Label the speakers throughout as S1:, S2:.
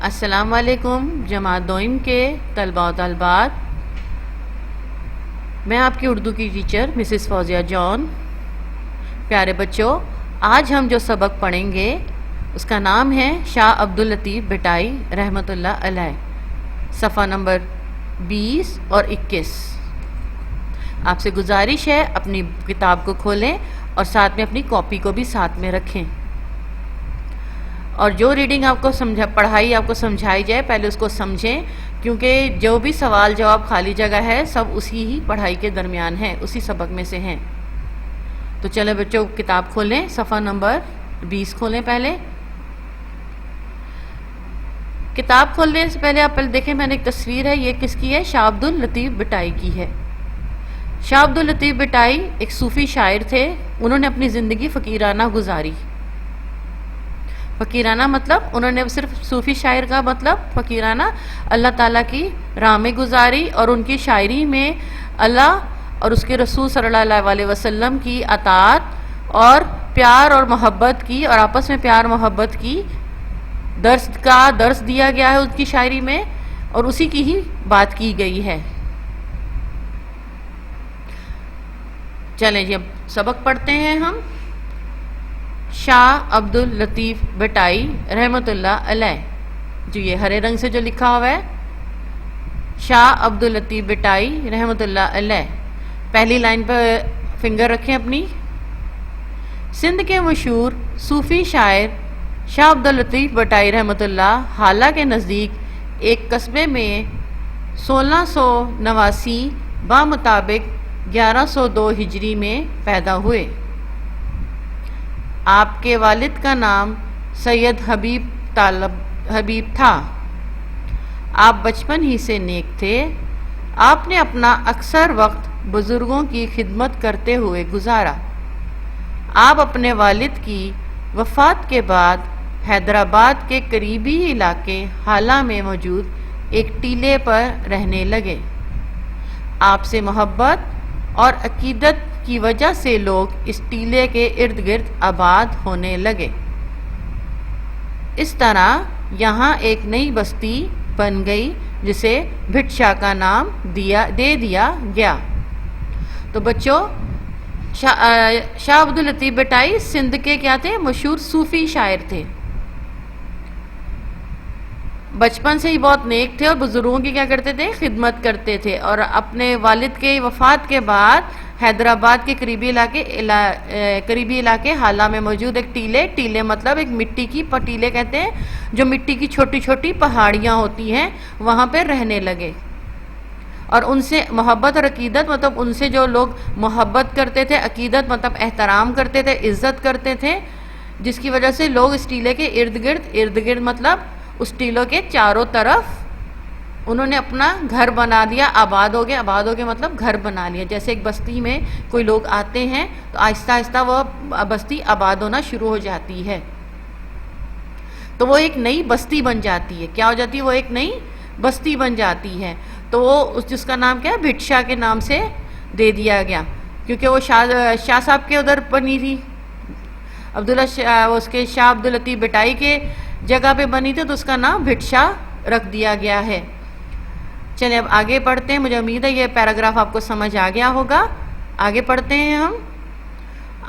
S1: السلام علیکم جماعت دوئم کے طلباء و طالبات، میں آپ کی اردو کی ٹیچر مسز فوزیہ جان۔ پیارے بچوں، آج ہم جو سبق پڑھیں گے اس کا نام ہے شاہ عبداللطیف بھٹائی رحمۃ اللہ علیہ، صفحہ نمبر 20 اور 21۔ آپ سے گزارش ہے اپنی کتاب کو کھولیں اور ساتھ میں اپنی کاپی کو بھی ساتھ میں رکھیں، اور جو ریڈنگ آپ کو پڑھائی آپ کو سمجھائی جائے پہلے اس کو سمجھیں، کیونکہ جو بھی سوال جواب خالی جگہ ہے سب اسی ہی پڑھائی کے درمیان ہے، اسی سبق میں سے ہیں۔ تو چلیں بچوں کتاب کھولیں، صفحہ نمبر 20 کھولیں۔ پہلے کتاب کھولنے سے پہلے آپ دیکھیں، میں نے ایک تصویر ہے، یہ کس کی ہے؟ شاہ عبداللطیف بھٹائی کی ہے۔ شاہ عبداللطیف بھٹائی ایک صوفی شاعر تھے، انہوں نے اپنی زندگی فقیرانہ گزاری۔ فقیرانہ مطلب انہوں نے صرف صوفی شاعر کا مطلب فقیرانہ اللہ تعالیٰ کی راہ میں گزاری، اور ان کی شاعری میں اللہ اور اس کے رسول صلی اللہ علیہ وسلم کی اطاعت اور پیار اور محبت کی، اور آپس میں پیار محبت کی درس دیا گیا ہے ان کی شاعری میں، اور اسی کی ہی بات کی گئی ہے۔ چلیں جی اب سبق پڑھتے ہیں ہم۔ شاہ عبداللطیف بھٹائی رحمۃ اللہ علیہ، جو یہ ہرے رنگ سے جو لکھا ہوا ہے، شاہ عبداللطیف بھٹائی رحمۃ اللہ علیہ۔ پہلی لائن پر فنگر رکھیں اپنی۔ سندھ کے مشہور صوفی شاعر شاہ عبداللطیف بھٹائی رحمۃ اللہ حالہ کے نزدیک ایک قصبے میں 1689 بمطابق 1102 ہجری میں پیدا ہوئے۔ آپ کے والد کا نام سید حبیب تھا۔ آپ بچپن ہی سے نیک تھے۔ آپ نے اپنا اکثر وقت بزرگوں کی خدمت کرتے ہوئے گزارا۔ آپ اپنے والد کی وفات کے بعد حیدرآباد کے قریبی علاقے حالہ میں موجود ایک ٹیلے پر رہنے لگے۔ آپ سے محبت اور عقیدت کی وجہ سے لوگ اس ٹیلے کے ارد گرد آباد ہونے لگے۔ اس طرح یہاں ایک نئی بستی بن گئی جسے بھٹشا کا نام دے دیا گیا۔ تو بچوں، شاہ عبداللطیف بھٹائی سندھ کے کیا تھے؟ مشہور صوفی شاعر تھے۔ بچپن سے ہی بہت نیک تھے اور بزرگوں کی کیا کرتے تھے؟ خدمت کرتے تھے، اور اپنے والد کے وفات کے بعد حیدرآباد کے قریبی علاقے حالہ میں موجود ایک ٹیلے مطلب ایک مٹی کی پٹیلے کہتے ہیں، جو مٹی کی چھوٹی چھوٹی پہاڑیاں ہوتی ہیں، وہاں پہ رہنے لگے۔ اور ان سے محبت اور عقیدت مطلب ان سے جو لوگ محبت کرتے تھے، عقیدت مطلب احترام کرتے تھے، عزت کرتے تھے، جس کی وجہ سے لوگ اس ٹیلے کے ارد گرد مطلب اس ٹیلوں کے چاروں طرف انہوں نے اپنا گھر بنا دیا، آباد ہو گئے مطلب گھر بنا لیا۔ جیسے ایک بستی میں کوئی لوگ آتے ہیں تو آہستہ آہستہ وہ بستی آباد ہونا شروع ہو جاتی ہے، تو وہ ایک نئی بستی بن جاتی ہے۔ کیا ہو جاتی ہے؟ وہ ایک نئی بستی بن جاتی ہے۔ تو وہ جس کا نام کیا ہے؟ بھٹشا کے نام سے دے دیا گیا، کیونکہ وہ شاہ صاحب کے ادھر بنی تھی، اس کے شاہ عبداللطیف بھٹائی کے جگہ پہ بنی تھی، تو اس کا نام بھٹشا رکھ دیا گیا ہے۔ چلیں اب آگے پڑھتے ہیں، مجھے امید ہے یہ پیراگراف آپ کو سمجھ آ گیا ہوگا۔ آگے پڑھتے ہیں ہم۔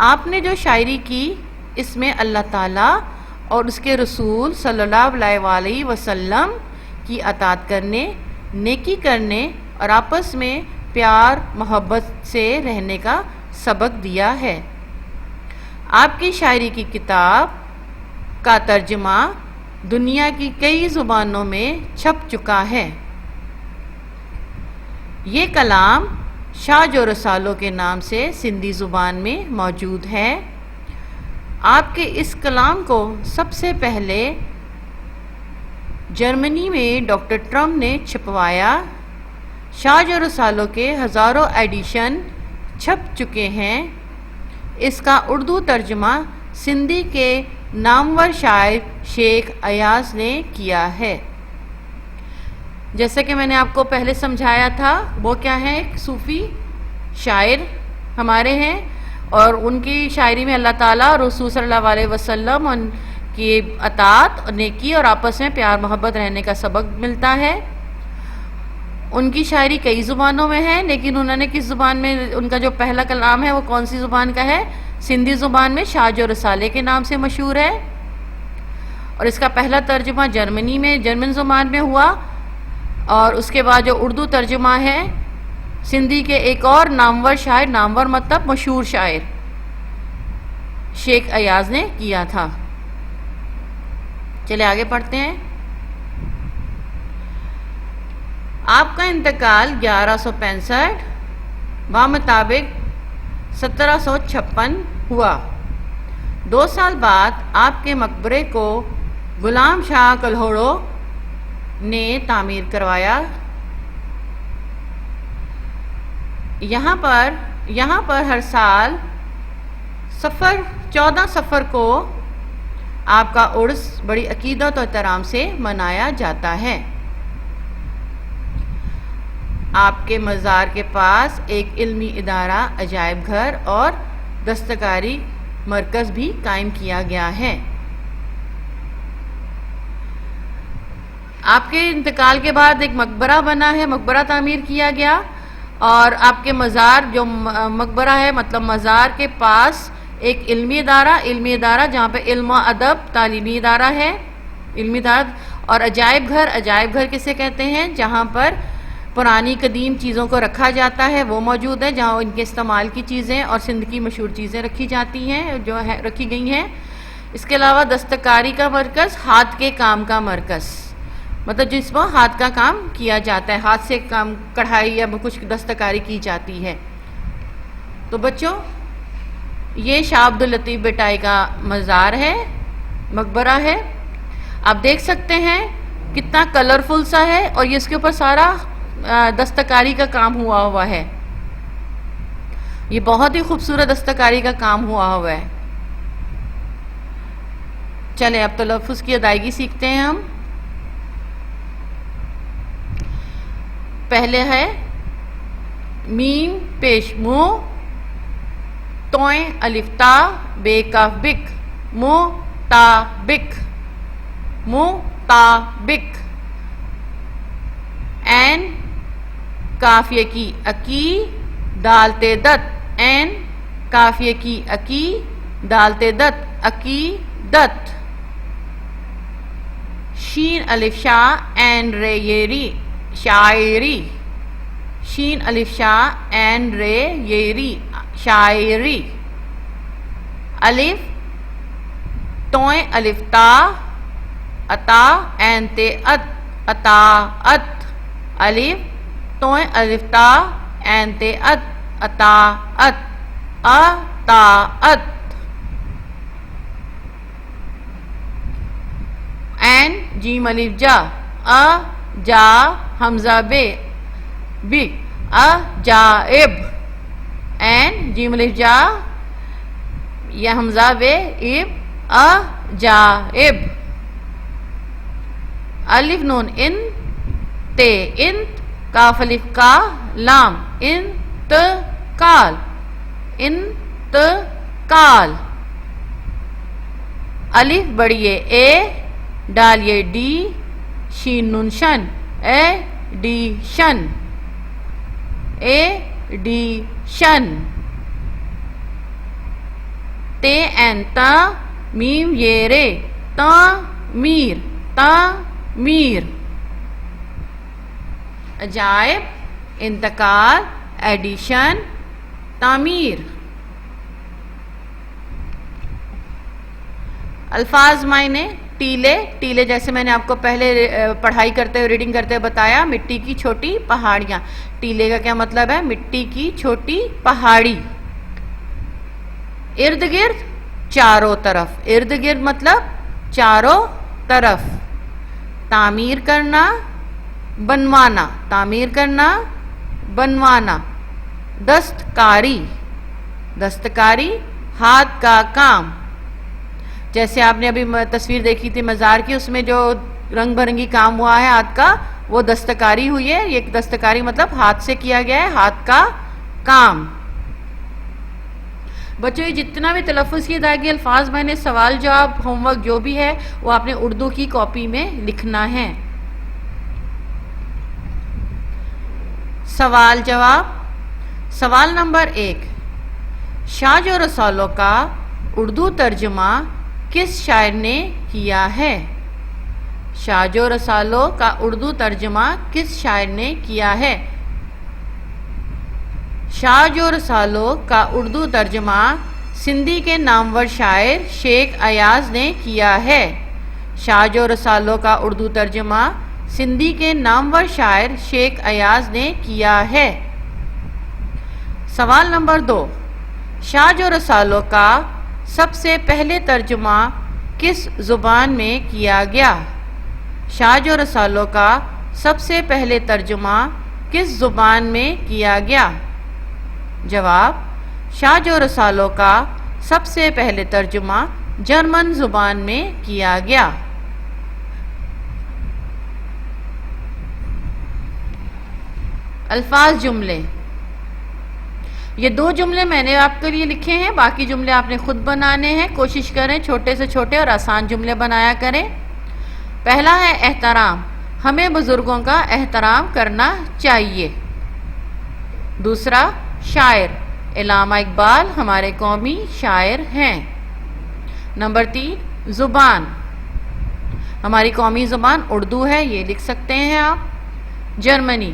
S1: آپ نے جو شاعری کی اس میں اللہ تعالیٰ اور اس کے رسول صلی اللہ علیہ وسلم کی اطاعت کرنے، نیکی کرنے اور آپس میں پیار محبت سے رہنے کا سبق دیا ہے۔ آپ کی شاعری کی کتاب کا ترجمہ دنیا کی کئی زبانوں میں چھپ چکا ہے۔ یہ کلام شاہ جو رسالوں کے نام سے سندھی زبان میں موجود ہے۔ آپ کے اس کلام کو سب سے پہلے جرمنی میں ڈاکٹر ٹرم نے چھپوایا۔ شاہ جو رسالوں کے ہزاروں ایڈیشن چھپ چکے ہیں۔ اس کا اردو ترجمہ سندھی کے نامور شاعر شیخ ایاز نے کیا ہے۔ جیسے کہ میں نے آپ کو پہلے سمجھایا تھا، وہ کیا ہے؟ ایک صوفی شاعر ہمارے ہیں، اور ان کی شاعری میں اللہ تعالیٰ اور رسول صلی اللہ علیہ وسلم کہ اطاعت اور نیکی اور آپس میں پیار محبت رہنے کا سبق ملتا ہے۔ ان کی شاعری کئی زبانوں میں ہے، لیکن انہوں نے کس زبان میں، ان کا جو پہلا کلام ہے وہ کون سی زبان کا ہے؟ سندھی زبان میں شاج و رسالے کے نام سے مشہور ہے، اور اس کا پہلا ترجمہ جرمن زبان میں ہوا، اور اس کے بعد جو اردو ترجمہ ہے سندھی کے ایک اور نامور شاعر، نامور مطلب مشہور شاعر، شیخ ایاز نے کیا تھا۔ چلے آگے پڑھتے ہیں۔ آپ کا انتقال 1165 بمطابق 1756 ہوا۔ 2 سال بعد آپ کے مقبرے کو غلام شاہ کلہوڑو نے تعمیر کروایا۔ یہاں پر ہر سال 14 صفر کو آپ کا عرس بڑی عقیدت اور احترام سے منایا جاتا ہے۔ آپ کے مزار کے پاس ایک علمی ادارہ، عجائب گھر اور دستکاری مرکز بھی قائم کیا گیا ہے۔ آپ کے انتقال کے بعد ایک مقبرہ بنا ہے، مقبرہ تعمیر کیا گیا، اور آپ کے مزار جو مقبرہ ہے مطلب مزار کے پاس ایک علمی ادارہ جہاں پہ علم و ادب تعلیمی ادارہ ہے، علمی ادارہ، اور عجائب گھر کسے کہتے ہیں؟ جہاں پر پرانی قدیم چیزوں کو رکھا جاتا ہے وہ موجود ہے، جہاں ان کے استعمال کی چیزیں اور سندھ کی مشہور چیزیں رکھی جاتی ہیں، رکھی گئی ہیں۔ اس کے علاوہ دستکاری کا مرکز، ہاتھ کے کام کا مرکز، مطلب جس میں ہاتھ کا کام کیا جاتا ہے، ہاتھ سے کام، کڑھائی یا کچھ دستکاری کی جاتی ہے۔ تو بچوں یہ شاہ عبداللطیف بٹائی کا مزار ہے، مقبرہ ہے۔ آپ دیکھ سکتے ہیں کتنا کلرفل سا ہے، اور یہ اس کے اوپر سارا دستکاری کا کام ہوا ہے، یہ بہت ہی خوبصورت دستکاری کا کام ہوا ہے۔ چلیں اب تلفظ کی ادائیگی سیکھتے ہیں ہم۔ پہلے ہے میم پیش مو، توئیں الف تا، بے کاف بک، مطابق، این کافیہ کی اکی، دالتے دت، این کافیہ کی اکی، دالتے دت، عقیدت۔ شین الف شاہ، این رے یری، شاعری، شین الف شاہ، این رے یری، شاعری۔ الف توئیں الف تا، عطا، این تے ات، عطاعت، الف توئیں الف تا، این تے ات، عطاعت، عطاعت۔ این جیم الف جا، جا حمزہ بے، عجائب، این جیم الف جا یا حمزہ بے، عجائب۔ الف نون ان تے، انت، کاف الف کا، لام، انتقال، انتقال۔ الف بڑھئے اے، ڈالیے ڈی، شین نون شن، ایڈیشن، ایڈیشن۔ تے این تا، میم یہ رے، تعمیر، تعمیر۔ عجائب، انتقال، ایڈیشن، تعمیر۔ الفاظ معنی، ٹیلے جیسے میں نے آپ کو پہلے پڑھائی کرتے ہوئے ریڈنگ کرتے ہوئے بتایا، مٹی کی چھوٹی پہاڑیاں۔ ٹیلے کا کیا مطلب ہے؟ مٹی کی چھوٹی پہاڑی۔ ارد گرد، چاروں طرف، ارد گرد مطلب چاروں طرف۔ تعمیر کرنا، بنوانا، تعمیر کرنا، بنوانا۔ دستکاری، دستکاری، ہاتھ کا کام۔ جیسے آپ نے ابھی تصویر دیکھی تھی مزار کی، اس میں جو رنگ برنگی کام ہوا ہے ہاتھ کا، وہ دستکاری ہوئی ہے۔ یہ دستکاری مطلب ہاتھ سے کیا گیا ہے، ہاتھ کا کام۔ بچوں یہ جتنا بھی تلفظ کی ادائیگی الفاظ میں نے سوال جواب ہوم ورک جو بھی ہے وہ آپ نے اردو کی کاپی میں لکھنا ہے۔ سوال جواب۔ سوال نمبر 1، شاہ جو رسالوں کا اردو ترجمہ کس شاعر نے کیا ہے؟ شاہ جو رسالوں کا اردو ترجمہ کس شاعر نے کیا ہے؟ شاہ جو رسالوں کا اردو ترجمہ سندھی کے نامور شاعر شیخ ایاز نے کیا ہے۔ شاہ جو رسالوں کا اردو ترجمہ سندھی کے نامور شاعر شیخ ایاز نے کیا ہے۔ سوال نمبر 2، شاہ جو رسالوں کا سب سے پہلے ترجمہ کس زبان میں کیا گیا؟ شاہ جو رسالوں کا سب سے پہلے ترجمہ کس زبان میں کیا گیا؟ جواب، شاہ جو رسالوں کا سب سے پہلے ترجمہ جرمن زبان میں کیا گیا۔ الفاظ جملے، یہ 2 جملے میں نے آپ کے لیے لکھے ہیں، باقی جملے آپ نے خود بنانے ہیں۔ کوشش کریں چھوٹے سے چھوٹے اور آسان جملے بنایا کریں۔ پہلا ہے احترام، ہمیں بزرگوں کا احترام کرنا چاہیے۔ دوسرا شاعر، علامہ اقبال ہمارے قومی شاعر ہیں۔ نمبر 3 زبان، ہماری قومی زبان اردو ہے، یہ لکھ سکتے ہیں آپ۔ جرمنی،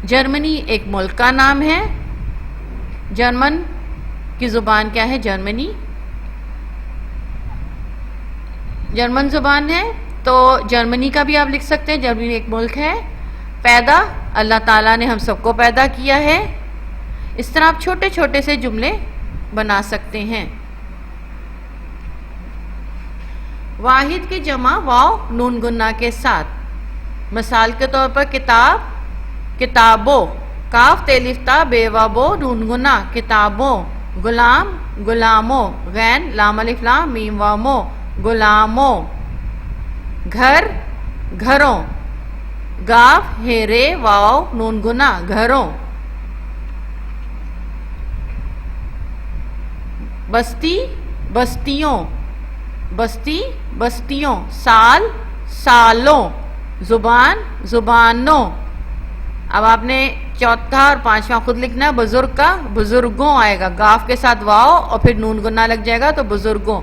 S1: جرمنی ایک ملک کا نام ہے۔ جرمن کی زبان کیا ہے؟ جرمنی، جرمن زبان ہے، تو جرمنی کا بھی آپ لکھ سکتے ہیں، جرمنی ایک ملک ہے۔ پیدا، اللہ تعالیٰ نے ہم سب کو پیدا کیا ہے۔ اس طرح آپ چھوٹے چھوٹے سے جملے بنا سکتے ہیں۔ واحد کی جمع واو نون گنا کے ساتھ، مثال کے طور پر کتاب، کتابوں، کاف تیلف تا بے وا بو نون گنا کتابوں۔ غلام، غلاموں، غین لام الف لام میم وا مو غلاموں۔ گھر، گھروں، گاف ہے رے واو نون گنا گھروں۔ بستی، بستیوں، بستی، بستیوں۔ سال، سالوں۔ زبان، زبانوں۔ اب آپ نے چوتھا اور 5واں خود لکھنا ہے۔ بزرگ کا بزرگوں آئے گا، گاف کے ساتھ واو اور پھر نون گنا لگ جائے گا تو بزرگوں۔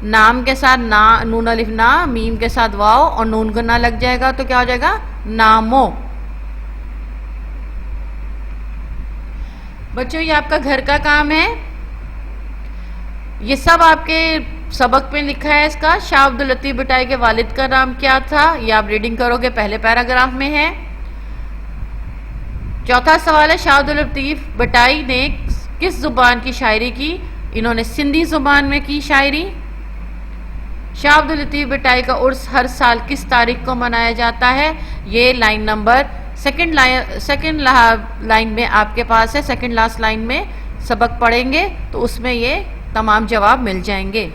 S1: نام کے ساتھ نون الف نا، میم کے ساتھ واو اور نون گنا لگ جائے گا تو کیا ہو جائے گا؟ ناموں۔ بچوں یہ آپ کا گھر کا کام ہے، یہ سب آپ کے سبق میں لکھا ہے۔ اس کا شاہ عبداللطیف بٹائی کے والد کا نام کیا تھا، یہ آپ ریڈنگ کرو گے پہلے پیراگراف میں ہے۔ چوتھا سوال ہے شاہ عبداللطیف بٹائی نے کس زبان کی شاعری کی؟ انہوں نے سندھی زبان میں کی شاعری۔ شاہ عبداللطیف بٹائی کا عرس ہر سال کس تاریخ کو منایا جاتا ہے؟ یہ لائن نمبر سیکنڈ لائن میں آپ کے پاس ہے، سیکنڈ لاسٹ لائن میں سبق پڑھیں گے تو اس میں یہ تمام جواب مل جائیں گے۔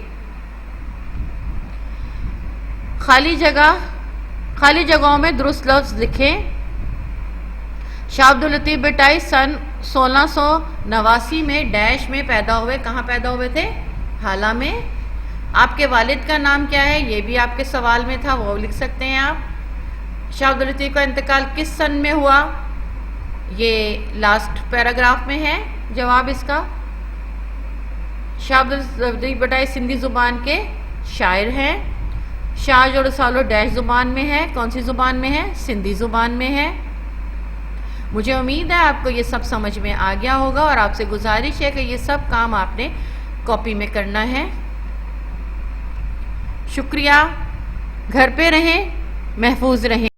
S1: خالی جگہ، خالی جگہوں میں درست لفظ لکھیں۔ شاہ عبداللطیف بٹائی سن 1689 میں ڈیش میں پیدا ہوئے، کہاں پیدا ہوئے تھے؟ حالہ میں۔ آپ کے والد کا نام کیا ہے؟ یہ بھی آپ کے سوال میں تھا، وہ لکھ سکتے ہیں آپ۔ شاہ عبداللطیف کا انتقال کس سن میں ہوا؟ یہ لاسٹ پیراگراف میں ہے جواب اس کا۔ شاہ عبداللطیف بٹائی سندھی زبان کے شاعر ہیں۔ شاہ جو رسالو ڈیش زبان میں ہے، کون سی زبان میں ہے؟ سندھی زبان میں ہے۔ مجھے امید ہے آپ کو یہ سب سمجھ میں آ گیا ہوگا، اور آپ سے گزارش ہے کہ یہ سب کام آپ نے کاپی میں کرنا ہے۔ شکریہ، گھر پہ رہیں، محفوظ رہیں۔